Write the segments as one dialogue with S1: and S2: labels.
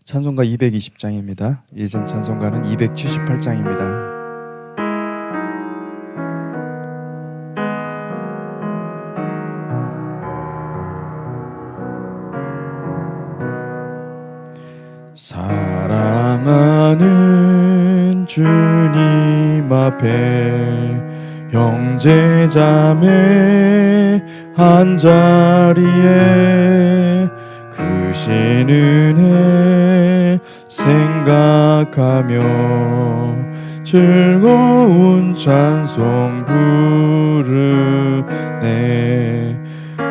S1: 찬송가 220장입니다. 예전 찬송가는 278장입니다. 사랑하는 주님 앞에 형제자매 한자리에 크신 은혜 생각하며 즐거운 찬송 부르네.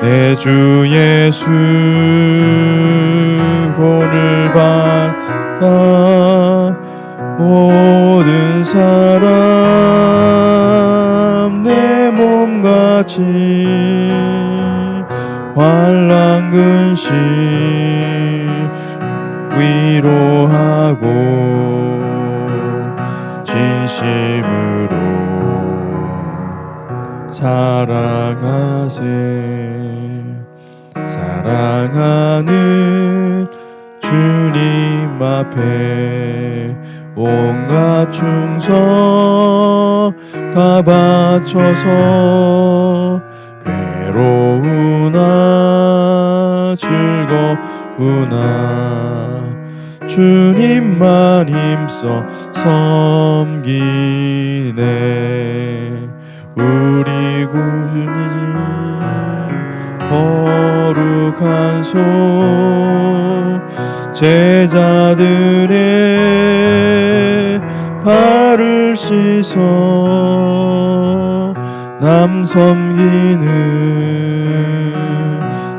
S1: 내 주 예수 오늘 받아 모든 사람 내 몸같이 환난 근심 위로하고 진심으로 사랑하세. 사랑하는 주님 앞에 온갖 충성 다 바쳐서 괴로우나 즐거우나 주님만 힘써 섬기네. 우리 구주님 거룩한 손 제자들의 발을 씻어 남 섬기는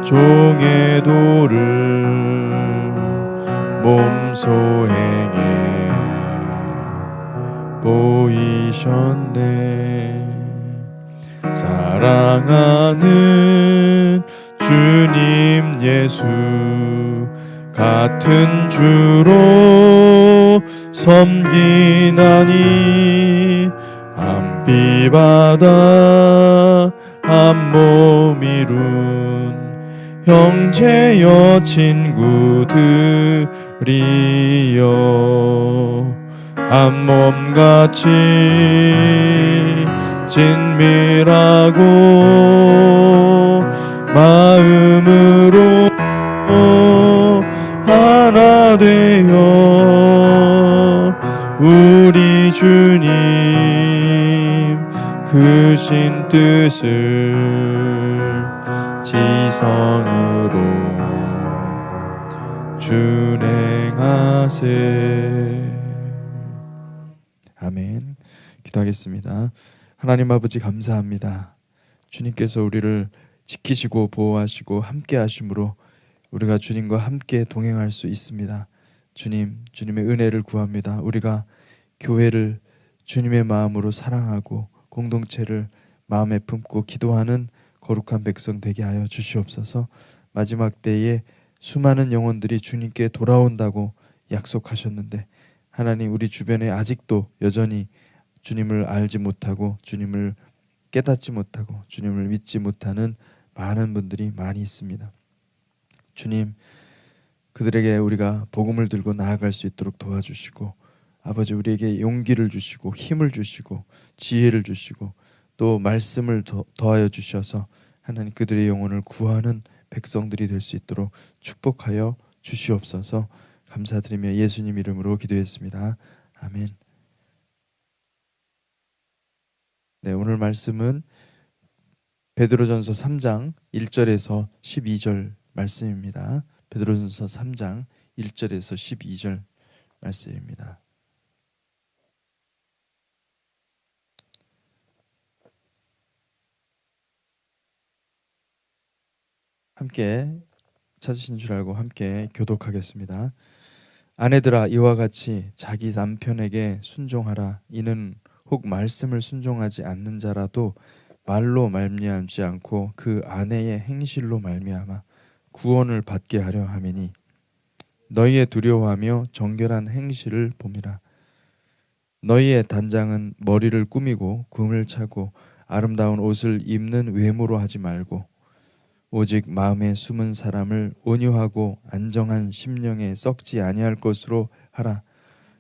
S1: 종의 도를 몸소 행해 보이셨네. 사랑하는 주님 예수 같은 주로 섬기나니 한 피 받아 한 몸 이룬 형제여 친구들이여 한 몸같이 진밀하고 마음으로 하나 되어 우리 주님 크신 뜻을 지성으로 준행하세. 아멘. 기도하겠습니다. 하나님 아버지 감사합니다. 주님께서 우리를 지키시고 보호하시고 함께 하심으로 우리가 주님과 함께 동행할 수 있습니다. 주님, 주님의 은혜를 구합니다. 우리가 교회를 주님의 마음으로 사랑하고 공동체를 마음에 품고 기도하는 거룩한 백성 되게 하여 주시옵소서. 마지막 때에 수많은 영혼들이 주님께 돌아온다고 약속하셨는데 하나님, 우리 주변에 아직도 여전히 주님을 알지 못하고 주님을 깨닫지 못하고 주님을 믿지 못하는 많은 분들이 많이 있습니다. 주님, 그들에게 우리가 복음을 들고 나아갈 수 있도록 도와주시고 아버지, 우리에게 용기를 주시고 힘을 주시고 지혜를 주시고 또 말씀을 더하여 주셔서 하나님 그들의 영혼을 구하는 백성들이 될 수 있도록 축복하여 주시옵소서. 감사드리며 예수님 이름으로 기도했습니다. 아멘. 네, 오늘 말씀은 베드로전서 3장 1절에서 12절 말씀입니다. 베드로전서 3장 1절에서 12절 말씀입니다. 함께 찾으신 줄 알고 함께 교독하겠습니다. 아내들아, 이와 같이 자기 남편에게 순종하라. 이는 혹 말씀을 순종하지 않는 자라도 말로 말미암지 않고 그 아내의 행실로 말미암아 구원을 받게 하려 함이니 너희의 두려워하며 정결한 행실을 봄이라. 너희의 단장은 머리를 꾸미고 금을 차고 아름다운 옷을 입는 외모로 하지 말고 오직 마음에 숨은 사람을 온유하고 안정한 심령에 썩지 아니할 것으로 하라.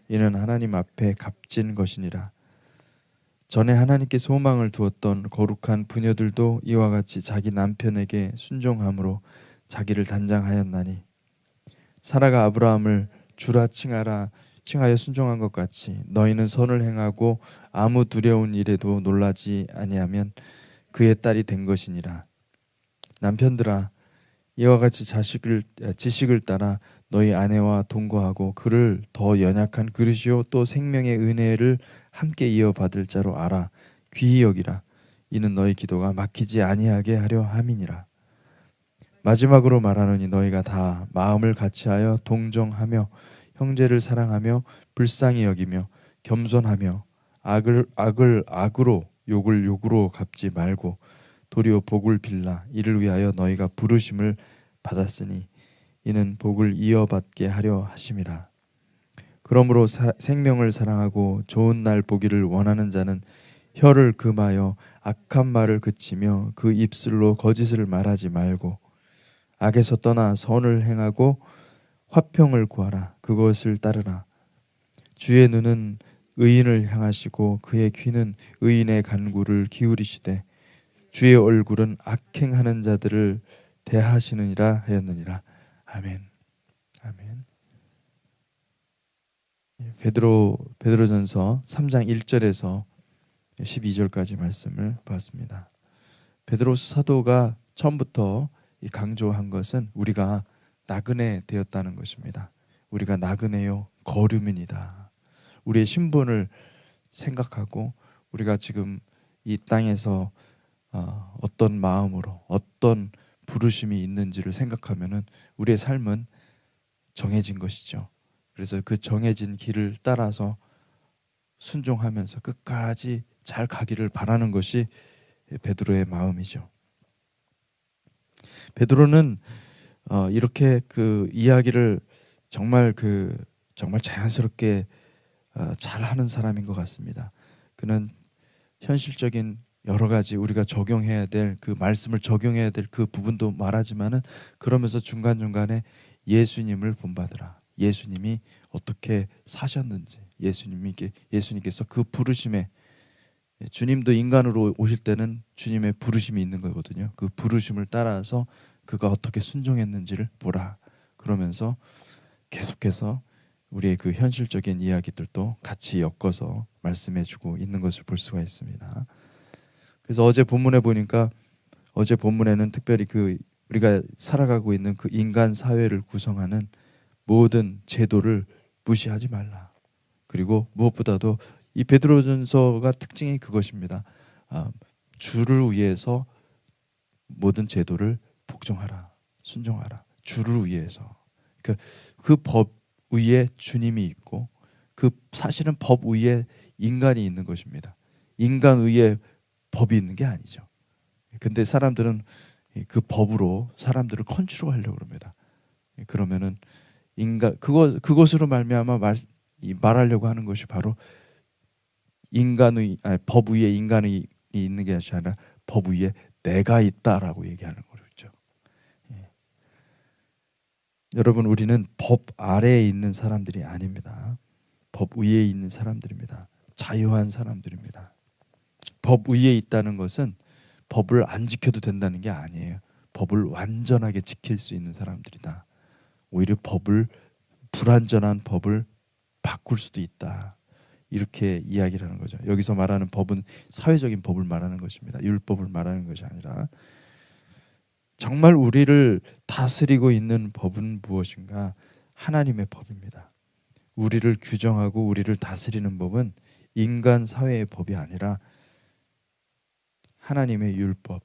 S1: 이는 하나님 앞에 값진 것이니라. 전에 하나님께 소망을 두었던 거룩한 부녀들도 이와 같이 자기 남편에게 순종함으로 자기를 단장하였나니, 사라가 아브라함을 주라 칭하여 순종한 것 같이 너희는 선을 행하고 아무 두려운 일에도 놀라지 아니하면 그의 딸이 된 것이니라. 남편들아, 이와 같이 지식을 따라 너희 아내와 동거하고 그를 더 연약한 그릇이요 또 생명의 은혜를 함께 이어받을 자로 알아 귀히 여기라. 이는 너희 기도가 막히지 아니하게 하려 함이니라. 마지막으로 말하노니 너희가 다 마음을 같이하여 동정하며 형제를 사랑하며 불쌍히 여기며 겸손하며 악을 악으로 욕을 욕으로 갚지 말고 도리어 복을 빌라. 이를 위하여 너희가 부르심을 받았으니 이는 복을 이어받게 하려 하심이라. 그러므로 생명을 사랑하고 좋은 날 보기를 원하는 자는 혀를 금하여 악한 말을 그치며 그 입술로 거짓을 말하지 말고 악에서 떠나 선을 행하고 화평을 구하라. 그것을 따르라. 주의 눈은 의인을 향하시고 그의 귀는 의인의 간구를 기울이시되 주의 얼굴은 악행하는 자들을 대하시느니라 하였느니라. 아멘. 아멘. 베드로전서 3장 1절에서 12절까지 말씀을 봤습니다. 베드로 사도가 처음부터 강조한 것은 우리가 나그네 되었다는 것입니다. 우리가 나그네요 거류민이다. 우리의 신분을 생각하고 우리가 지금 이 땅에서 어떤 마음으로 어떤 부르심이 있는지를 생각하면은 우리의 삶은 정해진 것이죠. 그래서 그 정해진 길을 따라서 순종하면서 끝까지 잘 가기를 바라는 것이 베드로의 마음이죠. 베드로는 이렇게 그 이야기를 정말 자연스럽게 잘하는 사람인 것 같습니다. 그는 현실적인 여러 가지 우리가 적용해야 될 그 말씀을 적용해야 될 그 부분도 말하지만은 그러면서 중간중간에 예수님을 본받으라. 예수님이 어떻게 사셨는지, 예수님께서 그 부르심에, 주님도 인간으로 오실 때는 주님의 부르심이 있는 거거든요. 그 부르심을 따라서 그가 어떻게 순종했는지를 보라. 그러면서 계속해서 우리의 그 현실적인 이야기들도 같이 엮어서 말씀해주고 있는 것을 볼 수가 있습니다. 그래서 어제 본문에 보니까 어제 본문에는 특별히 그 우리가 살아가고 있는 그 인간 사회를 구성하는 모든 제도를 무시하지 말라. 그리고 무엇보다도 이 베드로전서가 특징이 그것입니다. 주를 위해서 모든 제도를 복종하라, 순종하라. 주를 위해서. 그 법 위에 주님이 있고 그 사실은 법 위에 인간이 있는 것입니다. 인간 위에 법이 있는 게 아니죠. 근데 사람들은 그 법으로 사람들을 컨트롤하려고 합니다. 그러면은 그것으로 말미암아 말하려고 하는 것이 바로 법 위에 인간이 있는 게 아니라 법 위에 내가 있다라고 얘기하는 거죠. 예. 여러분, 우리는 법 아래에 있는 사람들이 아닙니다. 법 위에 있는 사람들입니다. 자유한 사람들입니다. 법 위에 있다는 것은 법을 안 지켜도 된다는 게 아니에요. 법을 완전하게 지킬 수 있는 사람들이다. 오히려 불완전한 법을 바꿀 수도 있다. 이렇게 이야기를 하는 거죠. 여기서 말하는 법은 사회적인 법을 말하는 것입니다. 율법을 말하는 것이 아니라 정말 우리를 다스리고 있는 법은 무엇인가? 하나님의 법입니다. 우리를 규정하고 우리를 다스리는 법은 인간 사회의 법이 아니라 하나님의 율법,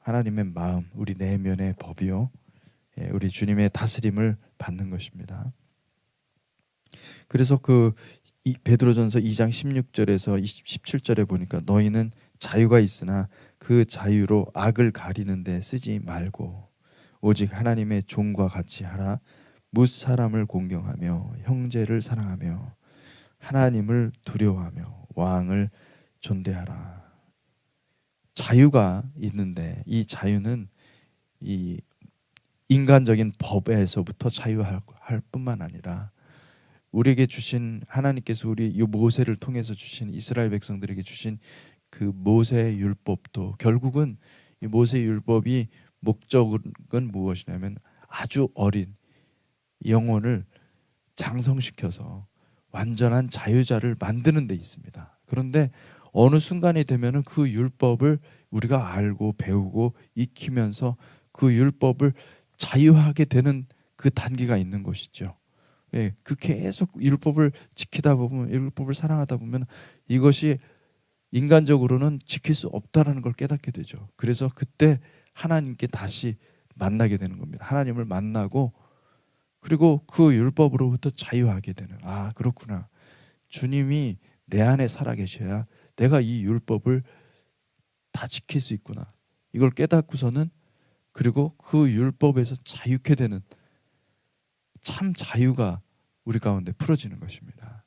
S1: 하나님의 마음, 우리 내면의 법이요, 우리 주님의 다스림을 받는 것입니다. 그래서 베드로전서 2장 16절에서 17절에 보니까 너희는 자유가 있으나 그 자유로 악을 가리는 데 쓰지 말고 오직 하나님의 종과 같이 하라. 뭇 사람을 공경하며 형제를 사랑하며 하나님을 두려워하며 왕을 존대하라. 자유가 있는데 이 자유는 이 인간적인 법에서부터 자유할 뿐만 아니라 우리에게 주신 하나님께서 우리 이 모세를 통해서 주신 이스라엘 백성들에게 주신 그 모세의 율법도 결국은 이 모세의 율법이 목적은 무엇이냐면 아주 어린 영혼을 장성시켜서 완전한 자유자를 만드는 데 있습니다. 그런데 어느 순간이 되면은 그 율법을 우리가 알고 배우고 익히면서 그 율법을 자유하게 되는 그 단계가 있는 것이죠. 예, 그 계속 율법을 지키다 보면 율법을 사랑하다 보면 이것이 인간적으로는 지킬 수 없다라는 걸 깨닫게 되죠. 그래서 그때 하나님께 다시 만나게 되는 겁니다. 하나님을 만나고 그리고 그 율법으로부터 자유하게 되는 아 그렇구나. 주님이 내 안에 살아 계셔야 내가 이 율법을 다 지킬 수 있구나. 이걸 깨닫고서는 그리고 그 율법에서 자유케 되는 참 자유가 우리 가운데 풀어지는 것입니다.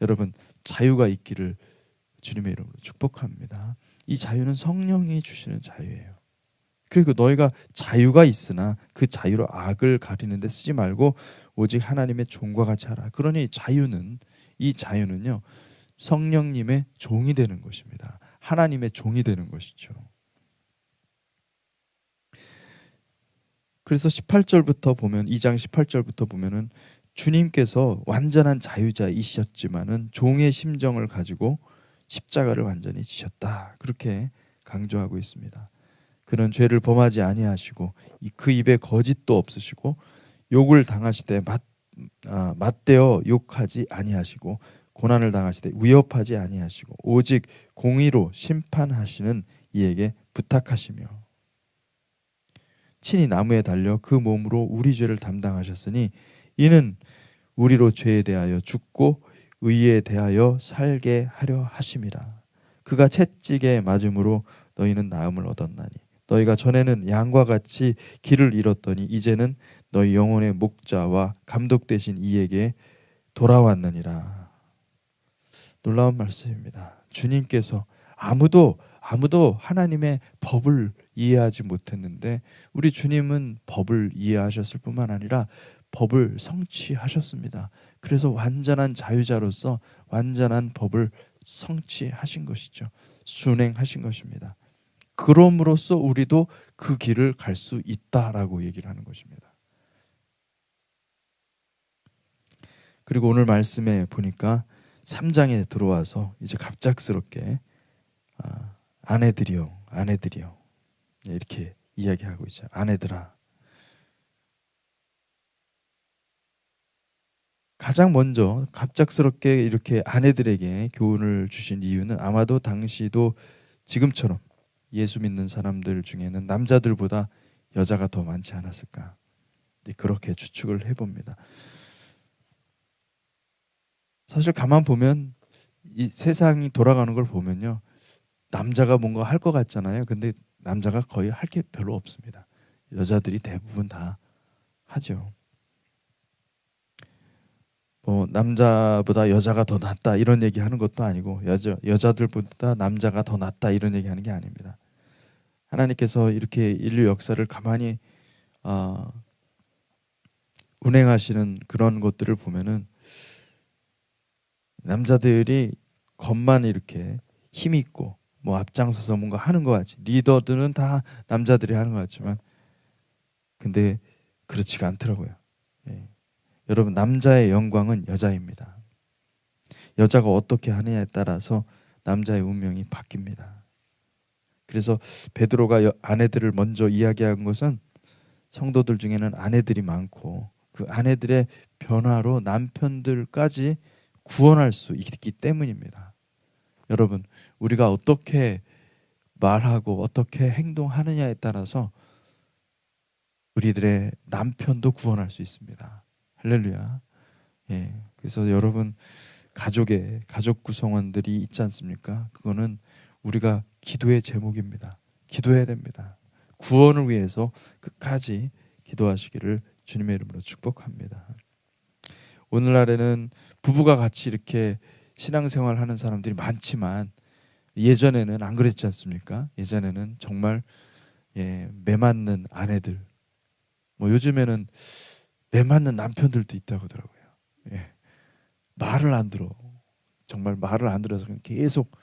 S1: 여러분 자유가 있기를 주님의 이름으로 축복합니다. 이 자유는 성령이 주시는 자유예요. 그리고 너희가 자유가 있으나 그 자유로 악을 가리는 데 쓰지 말고 오직 하나님의 종과 같이 하라. 그러니 이 자유는요. 성령님의 종이 되는 것입니다. 하나님의 종이 되는 것이죠. 그래서 18절부터 보면 2장 18절부터 보면은 주님께서 완전한 자유자이셨지만은 종의 심정을 가지고 십자가를 완전히 지셨다. 그렇게 강조하고 있습니다. 그는 죄를 범하지 아니하시고 그 입에 거짓도 없으시고 욕을 당하시되 맞대어 욕하지 아니하시고 고난을 당하시되 위협하지 아니하시고 오직 공의로 심판하시는 이에게 부탁하시며 친히 나무에 달려 그 몸으로 우리 죄를 담당하셨으니 이는 우리로 죄에 대하여 죽고 의에 대하여 살게 하려 하심이라. 그가 채찍에 맞음으로 너희는 나음을 얻었나니 너희가 전에는 양과 같이 길을 잃었더니 이제는 너희 영혼의 목자와 감독 되신 이에게 돌아왔느니라. 놀라운 말씀입니다. 주님께서 아무도 하나님의 법을 이해하지 못했는데 우리 주님은 법을 이해하셨을 뿐만 아니라 법을 성취하셨습니다. 그래서 완전한 자유자로서 완전한 법을 성취하신 것이죠. 순행하신 것입니다. 그럼으로써 우리도 그 길을 갈 수 있다라고 얘기를 하는 것입니다. 그리고 오늘 말씀에 보니까 3장에 들어와서 이제 갑작스럽게 아내들이여 이렇게 이야기하고 있죠. 아내들아. 가장 먼저 갑작스럽게 이렇게 아내들에게 교훈을 주신 이유는 아마도 당시도 지금처럼 예수 믿는 사람들 중에는 남자들보다 여자가 더 많지 않았을까. 그렇게 추측을 해봅니다. 사실 가만 보면 이 세상이 돌아가는 걸 보면요. 남자가 뭔가 할 것 같잖아요. 근데 남자가 거의 할 게 별로 없습니다. 여자들이 대부분 다 하죠. 남자보다 여자가 더 낫다 이런 얘기하는 것도 아니고 여자들보다 남자가 더 낫다 이런 얘기하는 게 아닙니다. 하나님께서 이렇게 인류 역사를 가만히 운행하시는 그런 것들을 보면은 남자들이 겉만 이렇게 힘 있고 뭐 앞장서서 뭔가 하는 것 같지 리더들은 다 남자들이 하는 것 같지만 근데 그렇지가 않더라고요. 예. 여러분 남자의 영광은 여자입니다. 여자가 어떻게 하느냐에 따라서 남자의 운명이 바뀝니다. 그래서 베드로가 아내들을 먼저 이야기한 것은 성도들 중에는 아내들이 많고 그 아내들의 변화로 남편들까지 구원할 수 있기 때문입니다. 여러분 우리가 어떻게 말하고 어떻게 행동하느냐에 따라서 우리들의 남편도 구원할 수 있습니다. 할렐루야. 예. 그래서 여러분 가족 구성원들이 있지 않습니까? 그거는 우리가 기도의 제목입니다. 기도해야 됩니다. 구원을 위해서 끝까지 기도하시기를 주님의 이름으로 축복합니다. 오늘날에는 부부가 같이 이렇게 신앙생활 하는 사람들이 많지만 예전에는 안 그랬지 않습니까? 예전에는 정말 매맞는 아내들, 뭐 요즘에는 매맞는 남편들도 있다고 하더라고요. 말을 안 들어. 정말 말을 안 들어서 그냥 계속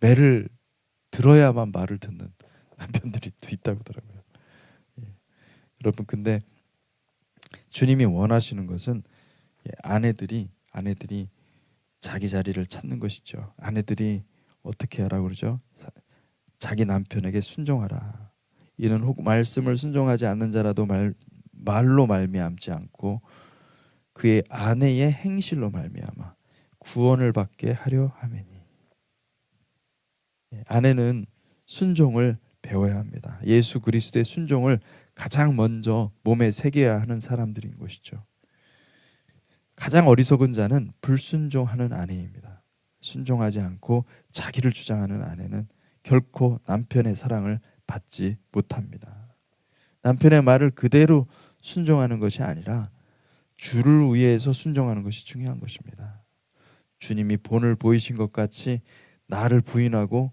S1: 매를 들어야만 말을 듣는 남편들이 또 있다고 하더라고요. 여러분, 근데 주님이 원하시는 것은 아내들이 자기 자리를 찾는 것이죠. 아내들이 어떻게 하라고 그러죠? 자기 남편에게 순종하라. 이는 혹 말씀을 순종하지 않는 자라도 말로 말미암지 않고 그의 아내의 행실로 말미암아 구원을 받게 하려 하매니. 아내는 순종을 배워야 합니다. 예수 그리스도의 순종을 가장 먼저 몸에 새겨야 하는 사람들인 것이죠. 가장 어리석은 자는 불순종하는 아내입니다. 순종하지 않고 자기를 주장하는 아내는 결코 남편의 사랑을 받지 못합니다. 남편의 말을 그대로 순종하는 것이 아니라 주를 위해서 순종하는 것이 중요한 것입니다. 주님이 본을 보이신 것 같이 나를 부인하고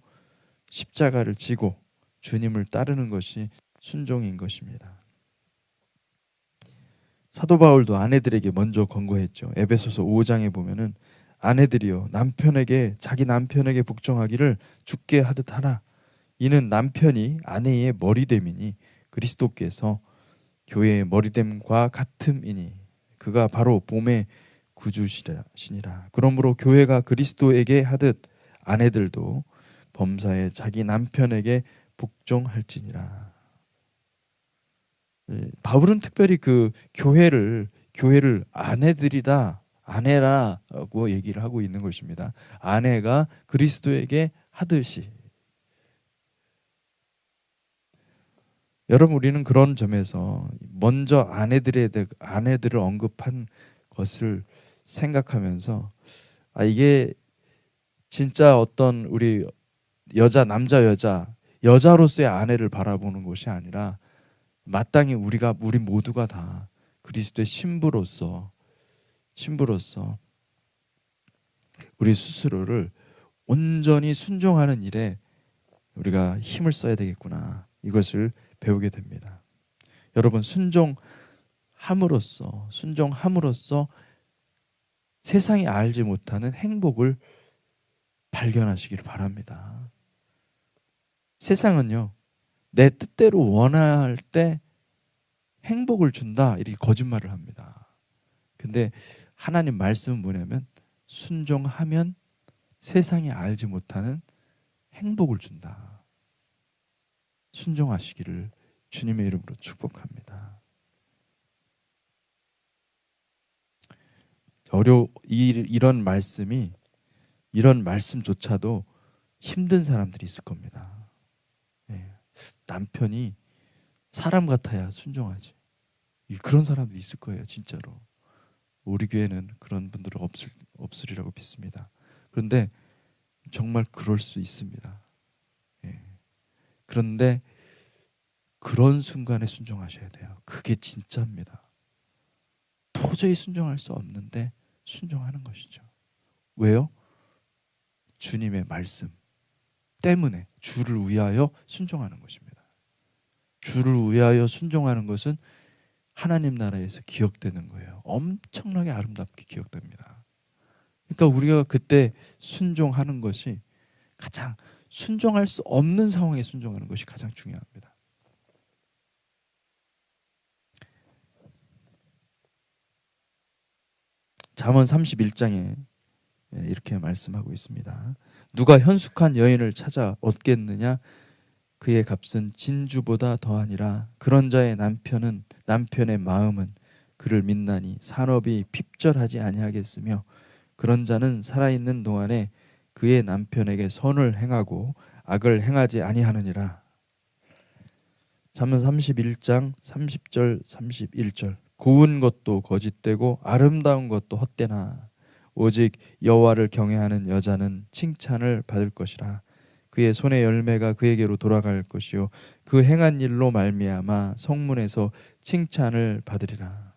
S1: 십자가를 지고 주님을 따르는 것이 순종인 것입니다. 사도 바울도 아내들에게 먼저 권고했죠. 에베소서 5장에 보면은 아내들이여 자기 남편에게 복종하기를 주께 하듯 하라. 이는 남편이 아내의 머리됨이니 그리스도께서 교회의 머리됨과 같음이니 그가 바로 몸의 구주시니라. 그러므로 교회가 그리스도에게 하듯 아내들도 범사에 자기 남편에게 복종할지니라. 바울은 특별히 그 교회를 아내라고 얘기를 하고 있는 것입니다. 아내가 그리스도에게 하듯이. 여러분, 우리는 그런 점에서 먼저 아내들을 언급한 것을 생각하면서 이게 진짜 어떤 우리 여자로서의 아내를 바라보는 것이 아니라 마땅히 우리 모두가 다 그리스도의 신부로서 우리 스스로를 온전히 순종하는 일에 우리가 힘을 써야 되겠구나. 이것을 배우게 됩니다. 여러분, 순종함으로써 세상이 알지 못하는 행복을 발견하시기를 바랍니다. 세상은요, 내 뜻대로 원할 때 행복을 준다, 이렇게 거짓말을 합니다. 근데 하나님 말씀은 뭐냐면 순종하면 세상이 알지 못하는 행복을 준다. 순종하시기를 주님의 이름으로 축복합니다. 이런 말씀조차도 힘든 사람들이 있을 겁니다. 남편이 사람 같아야 순종하지. 그런 사람들이 있을 거예요, 진짜로. 우리 교회는 그런 분들은 없으리라고 믿습니다. 그런데 정말 그럴 수 있습니다. 그런데 그런 순간에 순종하셔야 돼요. 그게 진짜입니다. 도저히 순종할 수 없는데 순종하는 것이죠. 왜요? 주님의 말씀 때문에 주를 위하여 순종하는 것입니다. 주를 위하여 순종하는 것은 하나님 나라에서 기억되는 거예요. 엄청나게 아름답게 기억됩니다. 그러니까 우리가 그때 순종하는 것이 가장, 순종할 수 없는 상황에 순종하는 것이 가장 중요합니다. 잠언 31장에 이렇게 말씀하고 있습니다. 누가 현숙한 여인을 찾아 얻겠느냐? 그의 값은 진주보다 더하니라. 그런 자의 남편의 마음은 그를 믿나니 산업이 핍절하지 아니하겠으며 그런 자는 살아있는 동안에 그의 남편에게 선을 행하고 악을 행하지 아니하느니라. 잠언 31장 30절 31절. 고운 것도 거짓되고 아름다운 것도 헛되나 오직 여호와를 경외하는 여자는 칭찬을 받을 것이라. 그의 손의 열매가 그에게로 돌아갈 것이요 그 행한 일로 말미암아 성문에서 칭찬을 받으리라.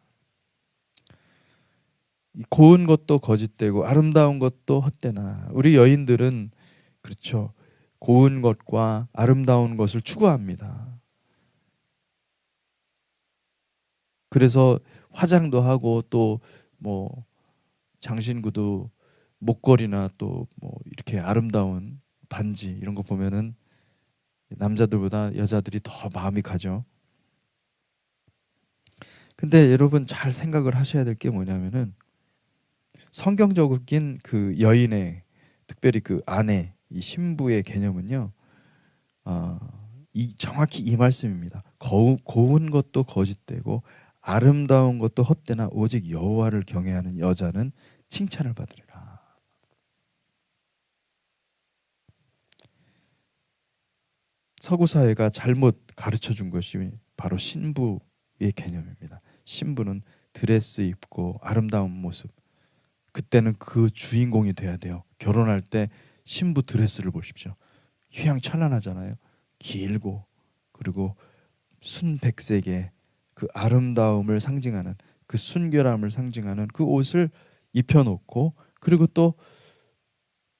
S1: 고운 것도 거짓되고 아름다운 것도 헛되나. 우리 여인들은 그렇죠, 고운 것과 아름다운 것을 추구합니다. 그래서 화장도 하고 또 뭐 장신구도 목걸이나 또 뭐 이렇게 아름다운 반지 이런 거 보면은 남자들보다 여자들이 더 마음이 가죠. 근데 여러분 잘 생각을 하셔야 될 게 뭐냐면은 성경적인 그 여인의, 특별히 그 아내, 이 신부의 개념은요. 아, 이 정확히 이 말씀입니다. 고운 것도 거짓되고 아름다운 것도 헛되나 오직 여호와를 경외하는 여자는 칭찬을 받으리라. 서구 사회가 잘못 가르쳐 준 것이 바로 신부의 개념입니다. 신부는 드레스 입고 아름다운 모습. 그때는 그 주인공이 돼야 돼요. 결혼할 때 신부 드레스를 보십시오. 휘황찬란하잖아요. 길고 그리고 순백색의 그 아름다움을 상징하는, 그 순결함을 상징하는 그 옷을 입혀놓고, 그리고 또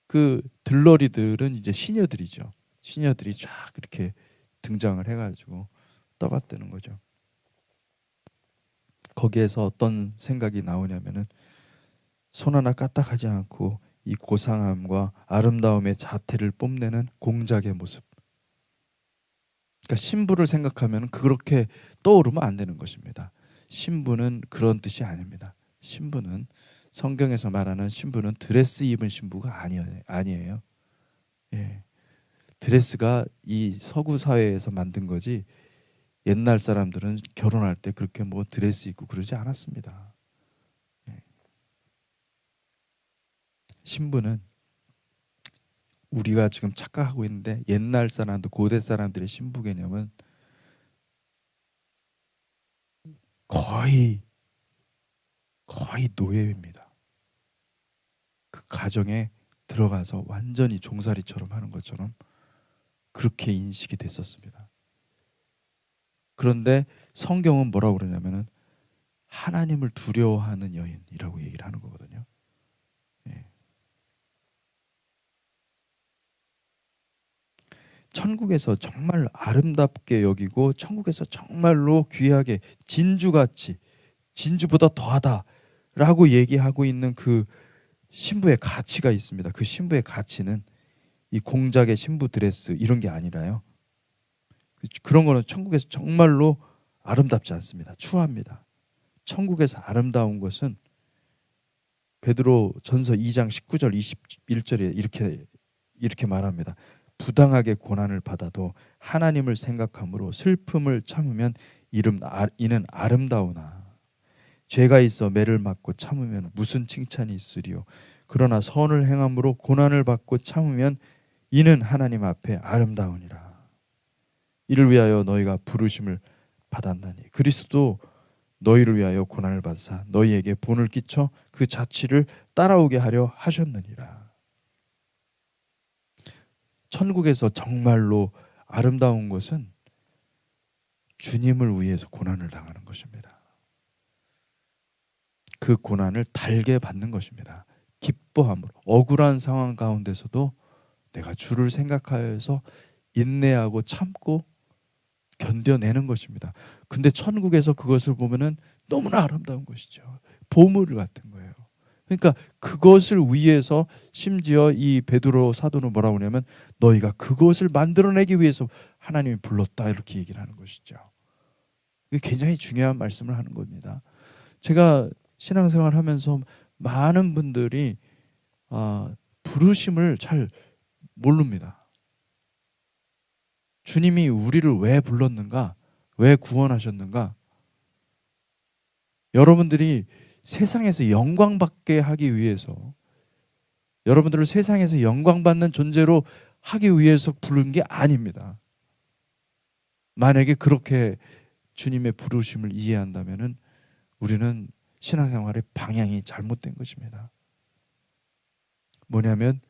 S1: 그 들러리들은 이제 시녀들이죠. 시녀들이 쫙 이렇게 등장을 해가지고 떠받드는 거죠. 거기에서 어떤 생각이 나오냐면은 손 하나 까딱하지 않고 이 고상함과 아름다움의 자태를 뽐내는 공작의 모습. 그러니까 신부를 생각하면 그렇게 떠오르면 안 되는 것입니다. 신부는 그런 뜻이 아닙니다. 신부는, 성경에서 말하는 신부는 드레스 입은 신부가 아니에요. 예. 드레스가 이 서구 사회에서 만든 거지, 옛날 사람들은 결혼할 때 그렇게 뭐 드레스 입고 그러지 않았습니다. 예. 신부는 우리가 지금 착각하고 있는데, 옛날 사람들, 고대 사람들의 신부 개념은 거의 노예입니다. 그 가정에 들어가서 완전히 종살이처럼 하는 것처럼 그렇게 인식이 됐었습니다. 그런데 성경은 뭐라고 그러냐면은 하나님을 두려워하는 여인이라고 얘기를 하는 거거든요. 예. 천국에서 정말 아름답게 여기고 천국에서 정말로 귀하게 진주같이, 진주보다 더하다라고 얘기하고 있는 그 신부의 가치가 있습니다. 그 신부의 가치는 이 공작의 신부 드레스 이런 게 아니라요. 그런 거는 천국에서 정말로 아름답지 않습니다. 추합니다. 천국에서 아름다운 것은 베드로 전서 2장 19절 21절에 이렇게 말합니다. 부당하게 고난을 받아도 하나님을 생각함으로 슬픔을 참으면 이는 아름다우나 죄가 있어 매를 맞고 참으면 무슨 칭찬이 있으리요. 그러나 선을 행함으로 고난을 받고 참으면 이는 하나님 앞에 아름다우니라. 이를 위하여 너희가 부르심을 받았나니 그리스도 너희를 위하여 고난을 받으사 너희에게 본을 끼쳐 그 자취를 따라오게 하려 하셨느니라. 천국에서 정말로 아름다운 것은 주님을 위해서 고난을 당하는 것입니다. 그 고난을 달게 받는 것입니다. 기뻐함으로, 억울한 상황 가운데서도 내가 주를 생각하여서 인내하고 참고 견뎌내는 것입니다. 근데 천국에서 그것을 보면은 너무나 아름다운 것이죠. 보물 같은 거예요. 그러니까 그것을 위해서 심지어 이 베드로 사도는 뭐라고 하냐면 너희가 그것을 만들어내기 위해서 하나님이 불렀다 이렇게 얘기를 하는 것이죠. 이게 굉장히 중요한 말씀을 하는 겁니다. 제가 신앙생활 하면서 많은 분들이 부르심을 잘 모릅니다. 주님이 우리를 왜 불렀는가? 왜 구원하셨는가? 여러분들이 세상에서 영광받게 하기 위해서, 여러분들을 세상에서 영광받는 존재로 하기 위해서 부른 게 아닙니다. 만약에 그렇게 주님의 부르심을 이해한다면은 우리는 신앙생활의 방향이 잘못된 것입니다. 뭐냐면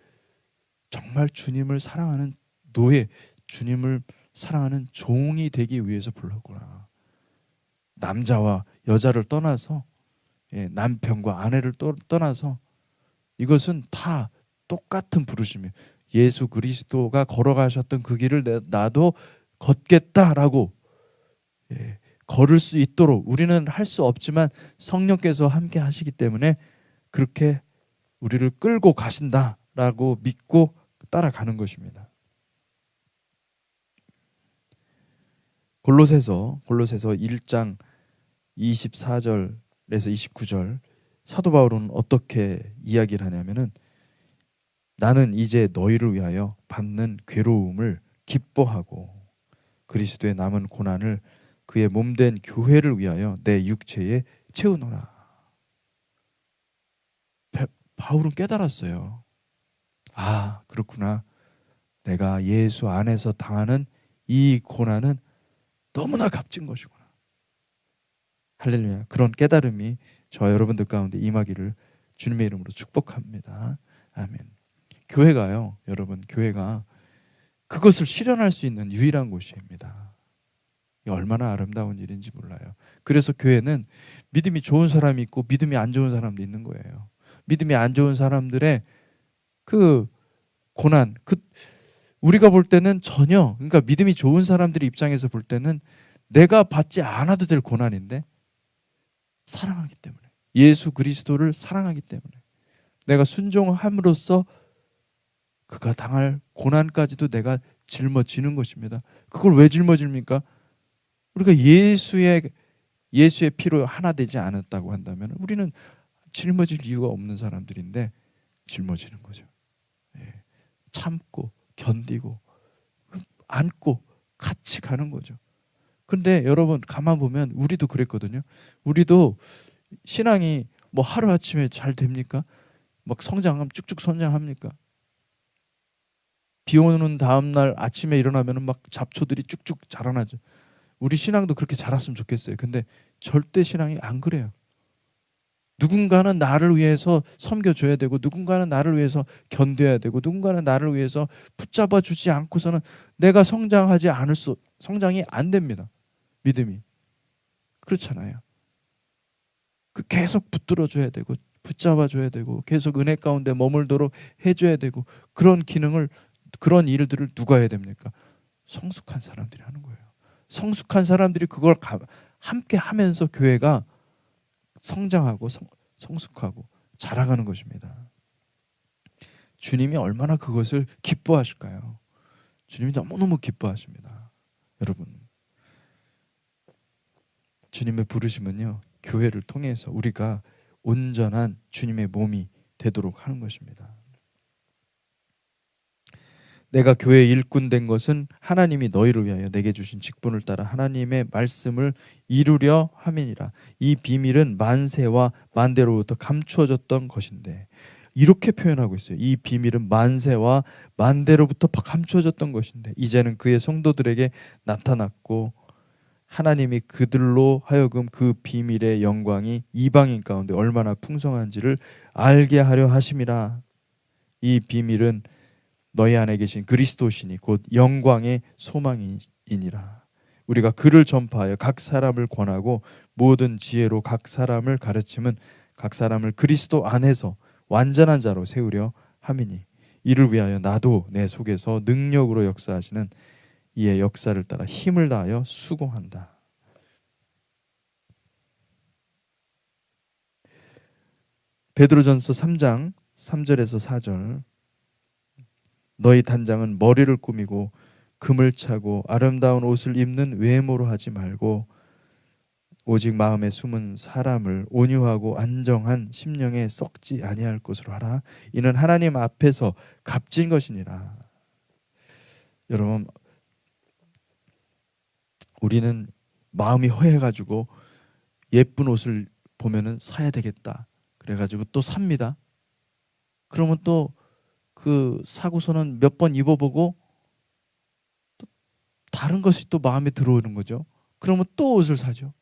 S1: 정말 주님을 사랑하는 노예, 주님을 사랑하는 종이 되기 위해서 불렀구나. 남자와 여자를 떠나서, 남편과 아내를 떠나서 이것은 다 똑같은 부르심이에요. 예수 그리스도가 걸어가셨던 그 길을 나도 걷겠다라고 걸을 수 있도록 우리는 할 수 없지만 성령께서 함께 하시기 때문에 그렇게 우리를 끌고 가신다라고 믿고 따라가는 것입니다. 골로새서 1장 24절에서 29절 사도 바울은 어떻게 이야기를 하냐면은 나는 이제 너희를 위하여 받는 괴로움을 기뻐하고 그리스도의 남은 고난을 그의 몸된 교회를 위하여 내 육체에 채우노라. 바울은 깨달았어요. 아, 그렇구나. 내가 예수 안에서 당하는 이 고난은 너무나 값진 것이구나. 할렐루야. 그런 깨달음이 저와 여러분들 가운데 임하기를 주님의 이름으로 축복합니다. 아멘. 교회가요, 여러분, 교회가 그것을 실현할 수 있는 유일한 곳입니다. 얼마나 아름다운 일인지 몰라요. 그래서 교회는 믿음이 좋은 사람이 있고 믿음이 안 좋은 사람도 있는 거예요. 믿음이 안 좋은 사람들의 그 고난, 우리가 볼 때는 전혀, 그러니까 믿음이 좋은 사람들의 입장에서 볼 때는 내가 받지 않아도 될 고난인데 사랑하기 때문에, 예수 그리스도를 사랑하기 때문에 내가 순종함으로써 그가 당할 고난까지도 내가 짊어지는 것입니다. 그걸 왜 짊어집니까? 우리가 예수의 피로 하나 되지 않았다고 한다면 우리는 짊어질 이유가 없는 사람들인데 짊어지는 거죠. 예. 참고 견디고 안고 같이 가는 거죠. 근데 여러분 가만 보면 우리도 그랬거든요. 우리도 신앙이 뭐 하루아침에 잘 됩니까? 막 성장하면 쭉쭉 성장합니까? 비 오는 다음날 아침에 일어나면 막 잡초들이 쭉쭉 자라나죠. 우리 신앙도 그렇게 자랐으면 좋겠어요. 근데 절대 신앙이 안 그래요. 누군가는 나를 위해서 섬겨줘야 되고 누군가는 나를 위해서 견뎌야 되고 누군가는 나를 위해서 붙잡아 주지 않고서는 내가 성장이 안 됩니다. 믿음이. 그렇잖아요. 계속 붙들어줘야 되고 붙잡아줘야 되고 계속 은혜 가운데 머물도록 해줘야 되고 그런 일들을 누가 해야 됩니까? 성숙한 사람들이 하는 거예요. 성숙한 사람들이 그걸 함께 하면서 교회가 성장하고 성숙하고 자라가는 것입니다. 주님이 얼마나 그것을 기뻐하실까요? 주님이 너무너무 기뻐하십니다. 여러분, 주님의 부르심은요, 교회를 통해서 우리가 온전한 주님의 몸이 되도록 하는 것입니다. 내가 교회의 일꾼 된 것은 하나님이 너희를 위하여 내게 주신 직분을 따라 하나님의 말씀을 이루려 함이니라. 이 비밀은 만세와 만대로부터 감추어졌던 것인데, 이렇게 표현하고 있어요. 이 비밀은 만세와 만대로부터 감추어졌던 것인데 이제는 그의 성도들에게 나타났고 하나님이 그들로 하여금 그 비밀의 영광이 이방인 가운데 얼마나 풍성한지를 알게 하려 하심이라. 이 비밀은 너희 안에 계신 그리스도시니 곧 영광의 소망이니라. 우리가 그를 전파하여 각 사람을 권하고 모든 지혜로 각 사람을 가르침은 각 사람을 그리스도 안에서 완전한 자로 세우려 함이니 이를 위하여 나도 내 속에서 능력으로 역사하시는 이의 역사를 따라 힘을 다하여 수고한다. 베드로전서 3장 3절에서 4절. 너희 단장은 머리를 꾸미고 금을 차고 아름다운 옷을 입는 외모로 하지 말고 오직 마음에 숨은 사람을 온유하고 안정한 심령에 썩지 아니할 것으로 하라. 이는 하나님 앞에서 값진 것이니라. 여러분, 우리는 마음이 허해가지고 예쁜 옷을 보면은 사야 되겠다. 그래가지고 또 삽니다. 그러면 또 그 사고서는 몇 번 입어보고 또 다른 것이 또 마음에 들어오는 거죠. 그러면 또 옷을 사죠.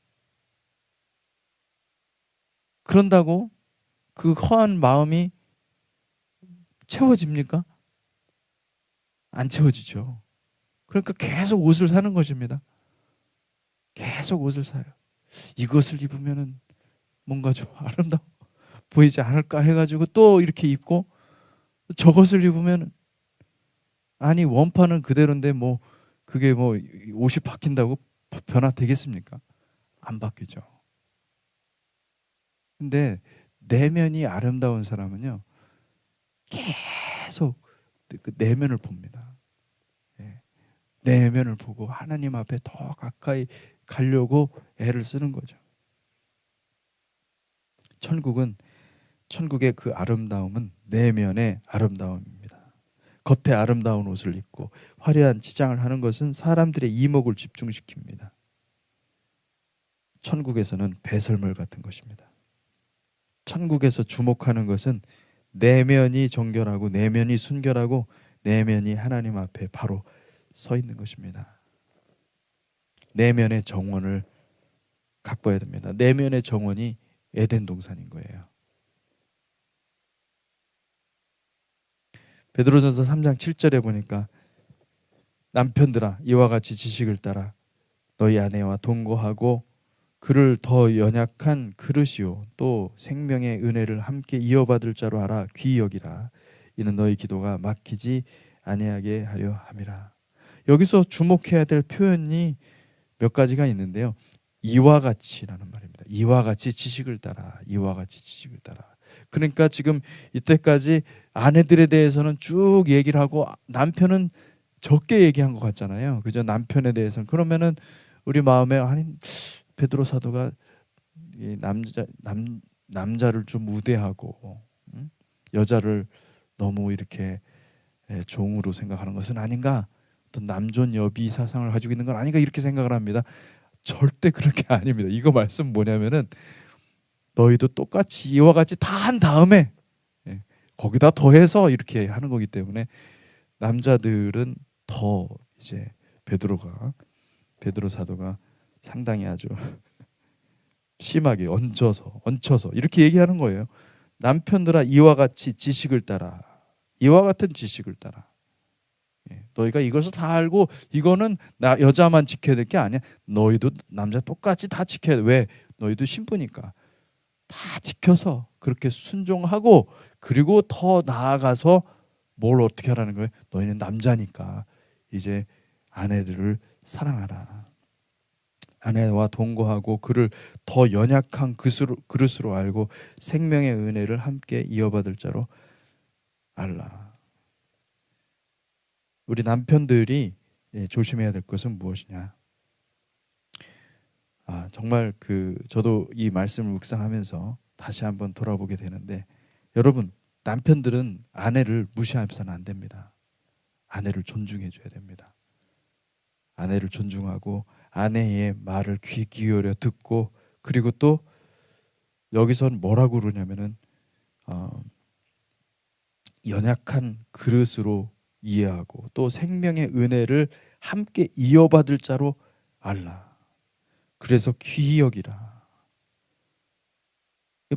S1: 그런다고 그 허한 마음이 채워집니까? 안 채워지죠. 그러니까 계속 옷을 사는 것입니다. 계속 옷을 사요. 이것을 입으면은 뭔가 좀 아름다워 보이지 않을까 해가지고 또 이렇게 입고 저것을 입으면 아니 원판은 그대로인데 뭐 그게 뭐 옷이 바뀐다고 변화되겠습니까? 안 바뀌죠. 근데 내면이 아름다운 사람은요, 계속 그 내면을 봅니다. 예. 내면을 보고 하나님 앞에 더 가까이 가려고 애를 쓰는 거죠. 천국의 그 아름다움은 내면의 아름다움입니다. 겉에 아름다운 옷을 입고 화려한 치장을 하는 것은 사람들의 이목을 집중시킵니다. 천국에서는 배설물 같은 것입니다. 천국에서 주목하는 것은 내면이 정결하고 내면이 순결하고 내면이 하나님 앞에 바로 서 있는 것입니다. 내면의 정원을 가꿔야 됩니다. 내면의 정원이 에덴 동산인 거예요. 베드로전서 3장 7절에 보니까 남편들아 이와 같이 지식을 따라 너희 아내와 동거하고 그를 더 연약한 그릇이요 또 생명의 은혜를 함께 이어받을 자로 알아 귀히 여기라. 이는 너희 기도가 막히지 아니하게 하려 함이라. 여기서 주목해야 될 표현이 몇 가지가 있는데요. 이와 같이라는 말입니다. 이와 같이 지식을 따라. 이와 같이 지식을 따라. 그러니까 지금 이때까지 아내들에 대해서는 쭉 얘기를 하고 남편은 적게 얘기한 것 같잖아요. 그죠? 남편에 대해서는. 그러면은 우리 마음에 아니 베드로 사도가 남자를 좀 우대하고 여자를 너무 이렇게 종으로 생각하는 것은 아닌가? 어떤 남존 여비 사상을 가지고 있는 건 아닌가? 이렇게 생각을 합니다. 절대 그런 게 아닙니다. 이거 말씀 뭐냐면은 너희도 똑같이 이와 같이 다 한 다음에 거기다 더해서 이렇게 하는 거기 때문에 남자들은 더 이제 베드로 사도가 상당히 아주 심하게 얹혀서 이렇게 얘기하는 거예요. 남편들아 이와 같이 지식을 따라. 이와 같은 지식을 따라. 너희가 이것을 다 알고 이거는 나 여자만 지켜야 될 게 아니야. 너희도 남자 똑같이 다 지켜야 돼. 왜? 너희도 신부니까. 다 지켜서 그렇게 순종하고 그리고 더 나아가서 뭘 어떻게 하라는 거예요? 너희는 남자니까 이제 아내들을 사랑하라. 아내와 동거하고 그를 더 연약한 그릇으로 알고 생명의 은혜를 함께 이어받을 자로 알라. 우리 남편들이 조심해야 될 것은 무엇이냐? 정말 저도 이 말씀을 묵상하면서 다시 한번 돌아보게 되는데 여러분 남편들은 아내를 무시해서는 안 됩니다. 아내를 존중해 줘야 됩니다. 아내를 존중하고 아내의 말을 귀 기울여 듣고 그리고 또 여기선 뭐라고 그러냐면은 연약한 그릇으로 이해하고 또 생명의 은혜를 함께 이어받을 자로 알라. 그래서 귀히 여기라.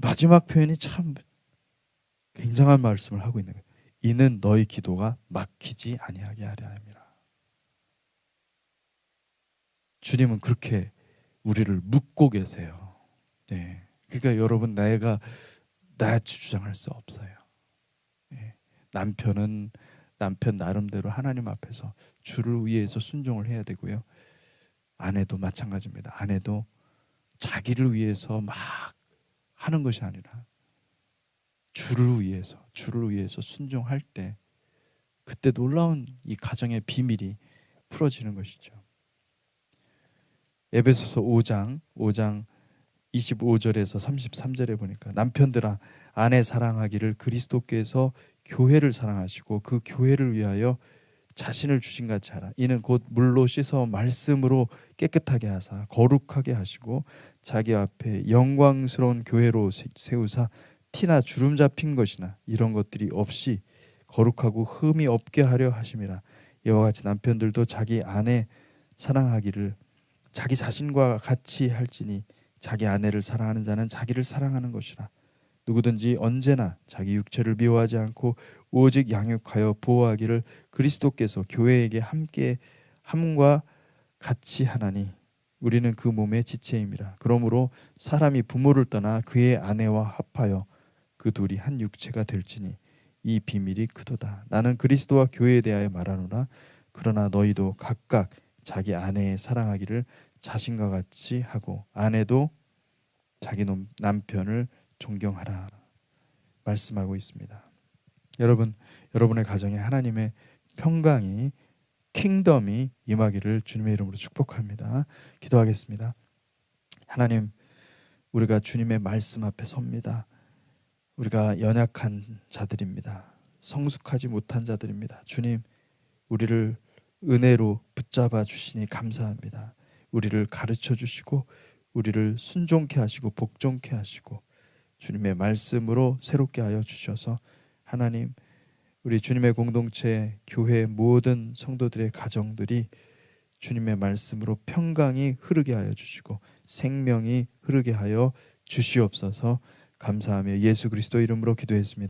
S1: 마지막 표현이 참 굉장한 말씀을 하고 있는 거예요. 이는 너희 기도가 막히지 아니하게 하려 함이라. 주님은 그렇게 우리를 묻고 계세요. 네. 그러니까 여러분 내가 나같이 주장할 수 없어요. 네. 남편은 남편 나름대로 하나님 앞에서 주를 위해서 순종을 해야 되고요. 아내도 마찬가지입니다. 아내도 자기를 위해서 막 하는 것이 아니라 주를 위해서 순종할 때 그때 놀라운 이 가정의 비밀이 풀어지는 것이죠. 에베소서 5장 25절에서 33절에 보니까 남편들아 아내 사랑하기를 그리스도께서 교회를 사랑하시고 그 교회를 위하여 자신을 주신 같이 하라. 이는 곧 물로 씻어 말씀으로 깨끗하게 하사 거룩하게 하시고 자기 앞에 영광스러운 교회로 세우사 티나 주름 잡힌 것이나 이런 것들이 없이 거룩하고 흠이 없게 하려 하심이라. 이와 같이 남편들도 자기 아내 사랑하기를 자기 자신과 같이 할지니 자기 아내를 사랑하는 자는 자기를 사랑하는 것이라. 누구든지 언제나 자기 육체를 미워하지 않고 오직 양육하여 보호하기를 그리스도께서 교회에게 함께 함과 같이 하나니 우리는 그 몸의 지체임이라. 그러므로 사람이 부모를 떠나 그의 아내와 합하여 그 둘이 한 육체가 될지니 이 비밀이 크도다. 나는 그리스도와 교회에 대하여 말하노라. 그러나 너희도 각각 자기 아내의 사랑하기를 자신과 같이 하고 아내도 자기 남편을 존경하라 말씀하고 있습니다. 여러분, 여러분의 가정에 하나님의 평강이 킹덤이 임하기를 주님의 이름으로 축복합니다. 기도하겠습니다. 하나님, 우리가 주님의 말씀 앞에 섭니다. 우리가 연약한 자들입니다. 성숙하지 못한 자들입니다. 주님, 우리를 은혜로 붙잡아 주시니 감사합니다. 우리를 가르쳐 주시고 우리를 순종케 하시고 복종케 하시고 주님의 말씀으로 새롭게 하여 주셔서 하나님, 우리 주님의 공동체 교회 모든 성도들의 가정들이 주님의 말씀으로 평강이 흐르게 하여 주시고 생명이 흐르게 하여 주시옵소서. 감사하며 예수 그리스도 이름으로 기도했습니다.